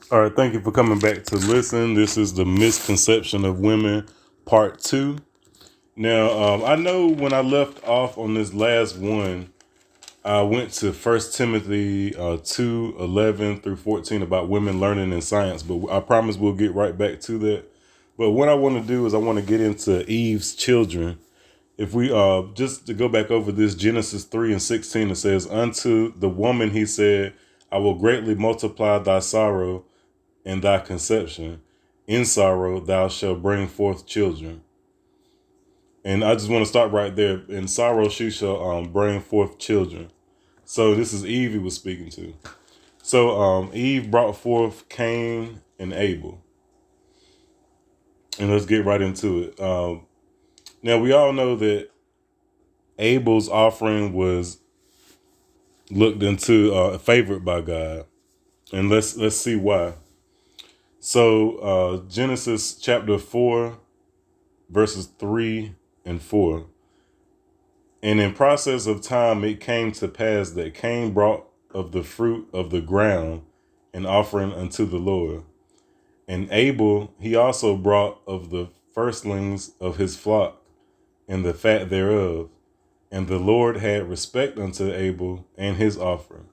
All right, thank you for coming back to listen. This is the Misconception of Women, Part 2. Now, I know when I left off on this last one, I went to First Timothy 2, 11 through 14 about women learning in science, but I promise we'll get right back to that. But what I want to do is I want to get into Eve's children. If we just to go back over this, Genesis 3 and 16, it says, "Unto the woman he said, I will greatly multiply thy sorrow and thy conception. In sorrow thou shalt bring forth children." And I just want to start right there. In sorrow she shall bring forth children. So this is Eve he was speaking to. So Eve brought forth Cain and Abel. And let's get right into it. Now we all know that Abel's offering was looked into, favored by God. And let's see why. So Genesis chapter 4, verses 3 and 4. "And in process of time it came to pass that Cain brought of the fruit of the ground an offering unto the Lord. And Abel he also brought of the firstlings of his flock and the fat thereof. And the Lord had respect unto Abel and his offering."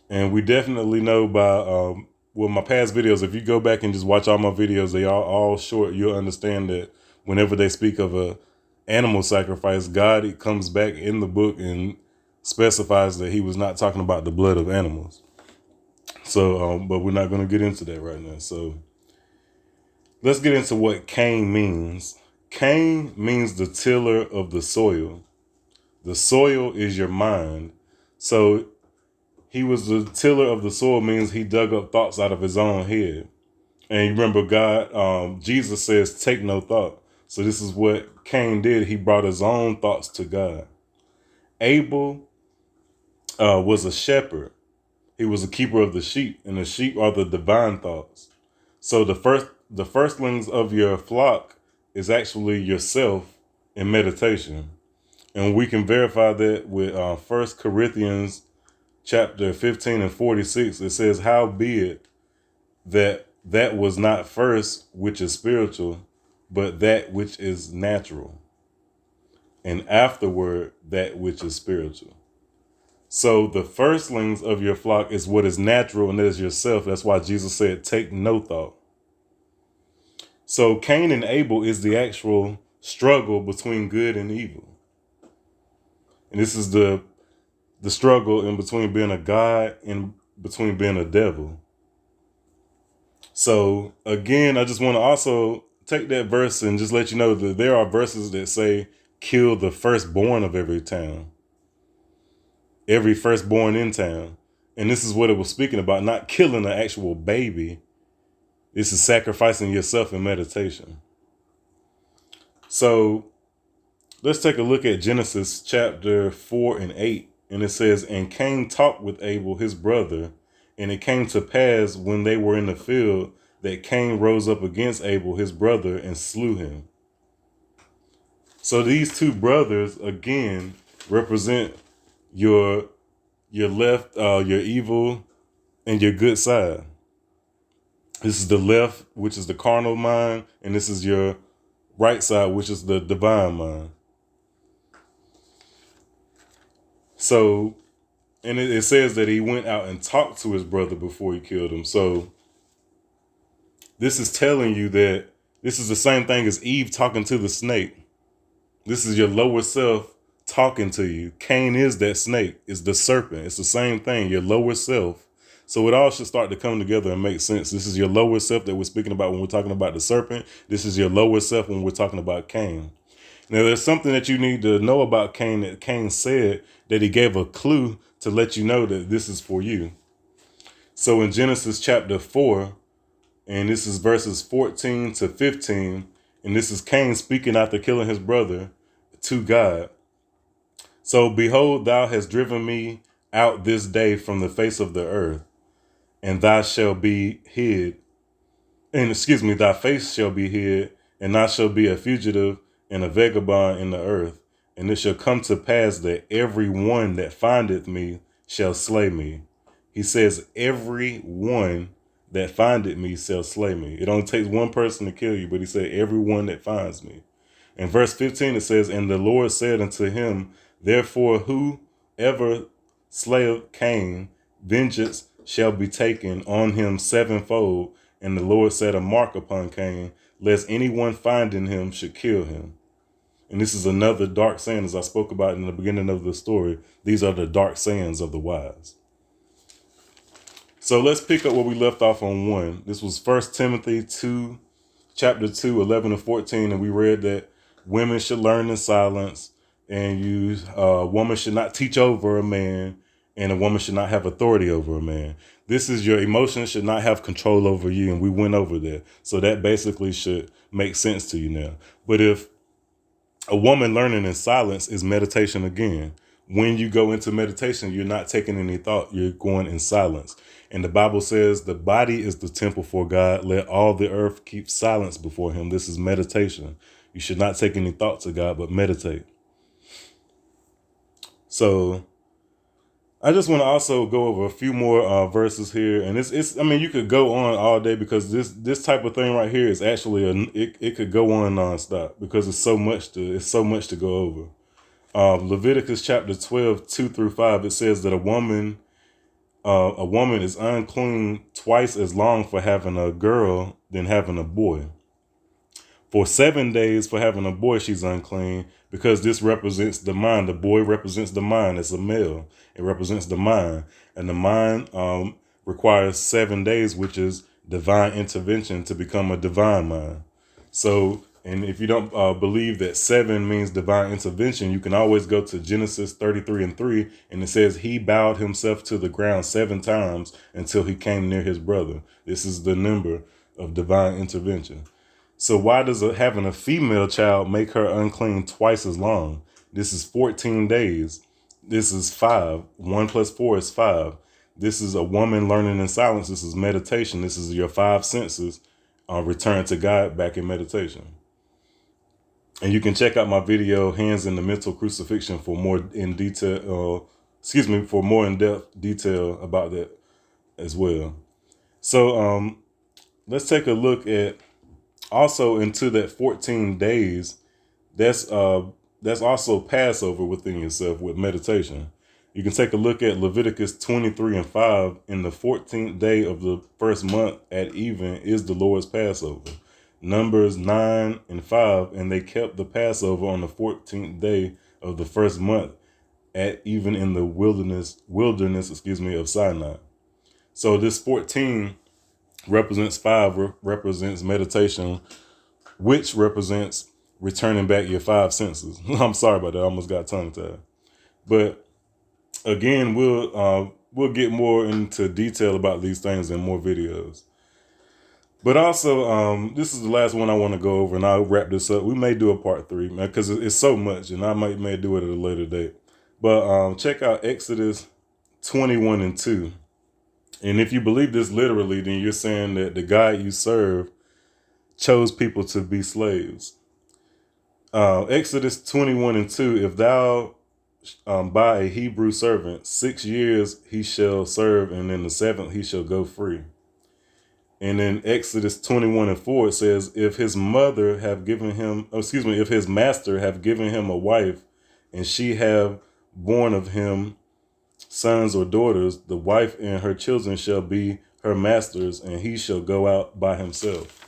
And we definitely know by my past videos, if you go back and just watch all my videos, they are all short. You'll understand that whenever they speak of a animal sacrifice, God, it comes back in the book and specifies that he was not talking about the blood of animals. So, but we're not going to get into that right now. So let's get into what Cain means. Cain means the tiller of the soil. The soil is your mind. So he was the tiller of the soil, means he dug up thoughts out of his own head. And you remember God, Jesus says, take no thought. So this is what Cain did. He brought his own thoughts to God. Abel was a shepherd. He was a keeper of the sheep, and the sheep are the divine thoughts. So the firstlings of your flock is actually yourself in meditation. And we can verify that with 1 Corinthians chapter 15 and 46. It says, "Howbeit that was not first which is spiritual, but that which is natural, and afterward that which is spiritual." So the firstlings of your flock is what is natural, and that is yourself. That's why Jesus said, take no thought. So Cain and Abel is the actual struggle between good and evil. And this is the struggle in between being a God and between being a devil. So again, I just want to also take that verse and just let you know that there are verses that say, kill the firstborn of every town, every firstborn in town. And this is what it was speaking about, not killing an actual baby. This is sacrificing yourself in meditation. So let's take a look at Genesis chapter 4 and 8. And it says, "And Cain talked with Abel, his brother. And it came to pass when they were in the field that Cain rose up against Abel, his brother, and slew him." So these two brothers, again, represent your left, your evil, and your good side. This is the left, which is the carnal mind, and this is your right side, which is the divine mind. So, and it says that he went out and talked to his brother before he killed him. So this is telling you that this is the same thing as Eve talking to the snake. This is your lower self talking to you. Cain is that snake, is the serpent. It's the same thing, your lower self. So it all should start to come together and make sense. This is your lower self that we're speaking about when we're talking about the serpent. This is your lower self when we're talking about Cain. Now, there's something that you need to know about Cain, that Cain said that he gave a clue to let you know that this is for you. So in Genesis chapter 4, and this is verses 14 to 15, and this is Cain speaking after killing his brother to God. "So behold, thou hast driven me out this day from the face of the earth, and thou shalt be hid, thy face shall be hid, and thou shalt be a fugitive and a vagabond in the earth. And it shall come to pass that every one that findeth me shall slay me. He says, every one that findeth me shall slay me. It only takes one person to kill you, but he said, every one that finds me. In verse 15, it says, and the Lord said unto him, therefore, whoever slayeth Cain, vengeance shall be taken on him sevenfold. And the Lord set a mark upon Cain, lest anyone finding him should kill him. And this is another dark saying, as I spoke about in the beginning of the story. These are the dark sayings of the wise. So let's pick up where we left off on 1. This was 1 Timothy 2, chapter 2, 11 and 14. And we read that women should learn in silence, and a woman should not teach over a man, and a woman should not have authority over a man. This is your emotions should not have control over you. And we went over that. So that basically should make sense to you now. But if a woman learning in silence is meditation again. When you go into meditation, you're not taking any thought. You're going in silence. And the Bible says the body is the temple for God. Let all the earth keep silence before him. This is meditation. You should not take any thought to God, but meditate. So I just want to also go over a few more verses here. And I mean, you could go on all day, because this type of thing right here is actually it could go on nonstop, because it's so much to go over. Leviticus chapter 12, 2 through 5, it says that a woman is unclean twice as long for having a girl than having a boy. For 7 days for having a boy, she's unclean, because this represents the mind. The boy represents the mind. It's a male. It represents the mind. And the mind requires 7 days, which is divine intervention, to become a divine mind. So, and if you don't believe that 7 means divine intervention, you can always go to Genesis 33 and 3, and it says he bowed himself to the ground 7 times until he came near his brother. This is the number of divine intervention. So why does having a female child make her unclean twice as long? This is 14 days. This is 5. 1 plus 4 is 5. This is a woman learning in silence. This is meditation. This is your 5 senses return to God back in meditation. And you can check out my video, Hands in the Mental Crucifixion, for more in detail. For more in-depth detail about that as well. So let's take a look at also into that 14 days. That's also Passover within yourself with meditation. You can take a look at Leviticus 23 and 5. In the 14th day of the first month at even is the Lord's Passover. Numbers 9 and 5, and they kept the Passover on the 14th day of the first month at even in the wilderness of Sinai. So this 14 represents 5, represents meditation, which represents returning back your 5 senses. I'm sorry about that. I almost got tongue tied. But again, we'll get more into detail about these things in more videos. But also, this is the last one I want to go over, and I'll wrap this up. We may do a part 3, man, because it's so much, and I may do it at a later date. But check out Exodus 21 and 2. And if you believe this literally, then you're saying that the God you serve chose people to be slaves. Exodus 21 and 2, if thou buy a Hebrew servant, 6 years he shall serve, and in the 7th he shall go free. And in Exodus 21 and 4, it says, if his master have given him a wife, and she have born of him sons or daughters, the wife and her children shall be her master's, and he shall go out by himself.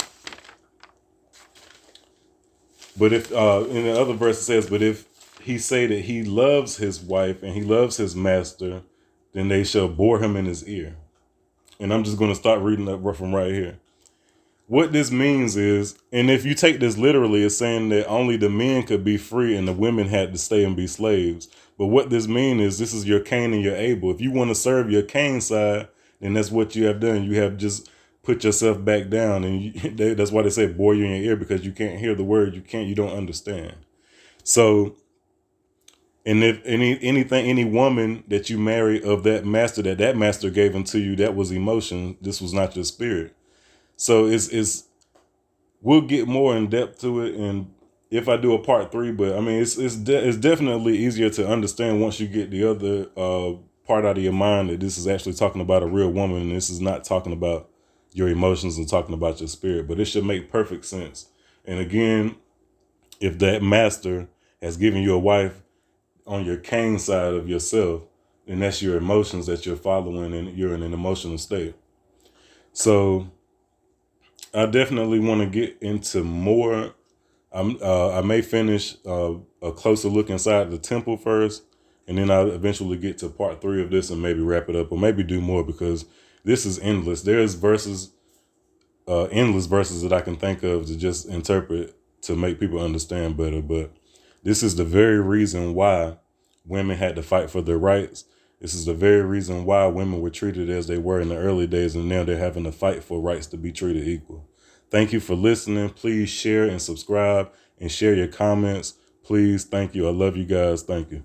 But if in the other verse it says, but if he say that he loves his wife and he loves his master, then they shall bore him in his ear. And I'm just going to start reading that from right here. What this means is, and if you take this literally, it's saying that only the men could be free and the women had to stay and be slaves. But what this means is, this is your Cain and your Abel. If you want to serve your Cain side, then that's what you have done. You have just put yourself back down, and that's why they say bore you in your ear, because you can't hear the word. You don't understand. So, and if any woman that you marry of that master that master gave unto you, that was emotion. This was not your spirit. So we'll get more in depth to it, and if I do a part 3, but I mean it's definitely easier to understand once you get the other part out of your mind that this is actually talking about a real woman, and this is not talking about your emotions and talking about your spirit. But it should make perfect sense. And again, if that master has given you a wife on your Cain side of yourself, then that's your emotions that you're following, and you're in an emotional state. So I definitely want to get into more. I may finish a closer look inside the temple first, and then I'll eventually get to part 3 of this and maybe wrap it up, or maybe do more, because this is endless. There's endless verses that I can think of to just interpret to make people understand better. But this is the very reason why women had to fight for their rights. This is the very reason why women were treated as they were in the early days, and now they're having to fight for rights to be treated equal. Thank you for listening. Please share and subscribe and share your comments. Please. Thank you. I love you guys. Thank you.